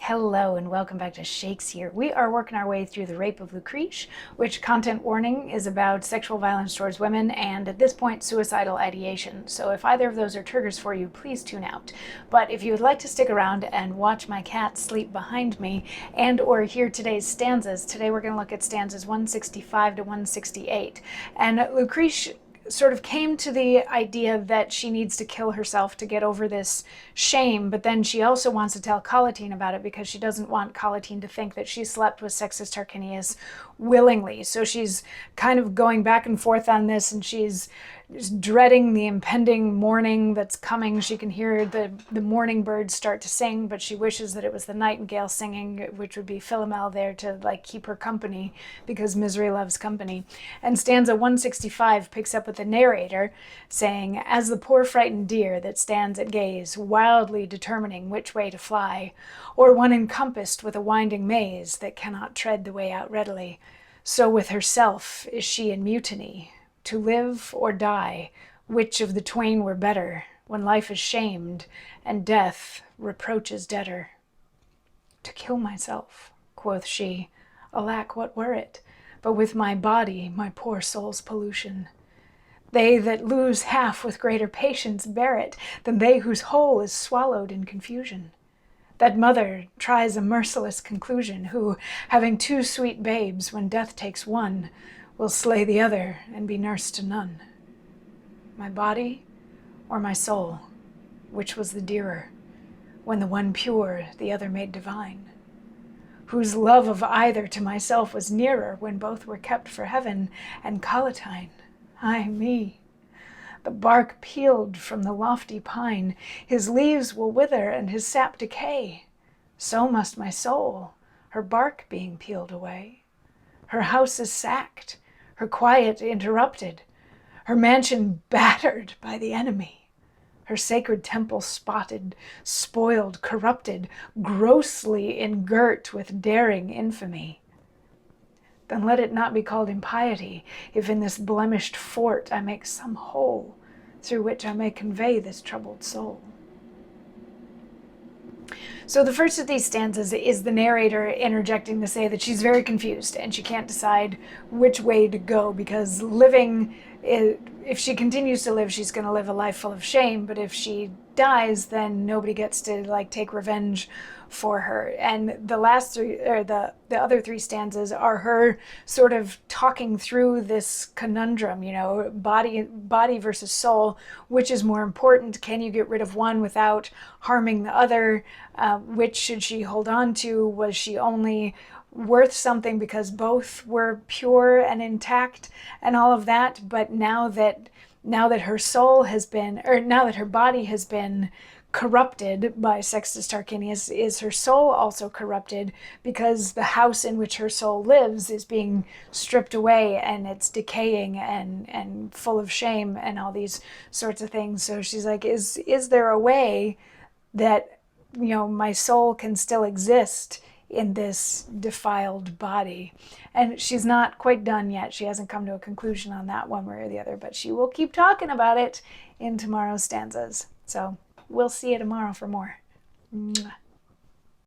Hello and welcome back to Shakesyear. We are working our way through The Rape of Lucrece, which, content warning, is about sexual violence towards women and, at this point, suicidal ideation. So if either of those are triggers for you, please tune out. But if you would like to stick around and watch my cat sleep behind me and or hear today's stanzas, today we're going to look at stanzas 165 to 168. And Lucrece sort of came to the idea that she needs to kill herself to get over this shame, but then she also wants to tell Collatine about it because she doesn't want Collatine to think that she slept with Sextus Tarquinius willingly. So she's kind of going back and forth on this, and she's dreading the impending morning that's coming. She can hear the morning birds start to sing, but she wishes that it was the nightingale singing, which would be Philomel there to keep her company, because misery loves company. And stanza 165 picks up with the narrator saying, "As the poor frightened deer that stands at gaze, wildly determining which way to fly, or one encompassed with a winding maze that cannot tread the way out readily, so with herself is she in mutiny. To live or die, which of the twain were better, when life is shamed, and death reproaches debtor? To kill myself," quoth she, "alack, what were it, but with my body my poor soul's pollution? They that lose half with greater patience bear it, than they whose whole is swallowed in confusion. That mother tries a merciless conclusion, who, having two sweet babes, when death takes one, will slay the other and be nurse to none. My body or my soul, which was the dearer, when the one pure, the other made divine? Whose love of either to myself was nearer, when both were kept for heaven and Collatine? Ay me! The bark peeled from the lofty pine, his leaves will wither and his sap decay. So must my soul, her bark being peeled away. Her house is sacked, her quiet interrupted, her mansion battered by the enemy, her sacred temple spotted, spoiled, corrupted, grossly ingirt with daring infamy. Then let it not be called impiety, if in this blemished fort I make some hole, through which I may convey this troubled soul." So the first of these stanzas is the narrator interjecting to say that she's very confused and she can't decide which way to go, because if she continues to live, she's going to live a life full of shame, but if she dies, then nobody gets to take revenge for her. And the last three, or the other three stanzas, are her sort of talking through this conundrum, body versus soul. Which is more important? Can you get rid of one without harming the other? Which should she hold on to? Was she only worth something because both were pure and intact and all of that? But now that her soul has been, or now that her body has been corrupted by Sextus Tarquinius, is her soul also corrupted, because the house in which her soul lives is being stripped away and it's decaying and full of shame and all these sorts of things? So she's like, is there a way that my soul can still exist in this defiled body? And she's not quite done yet. She hasn't come to a conclusion on that one way or the other, but she will keep talking about it in tomorrow's stanzas. So we'll see you tomorrow for more. Mwah.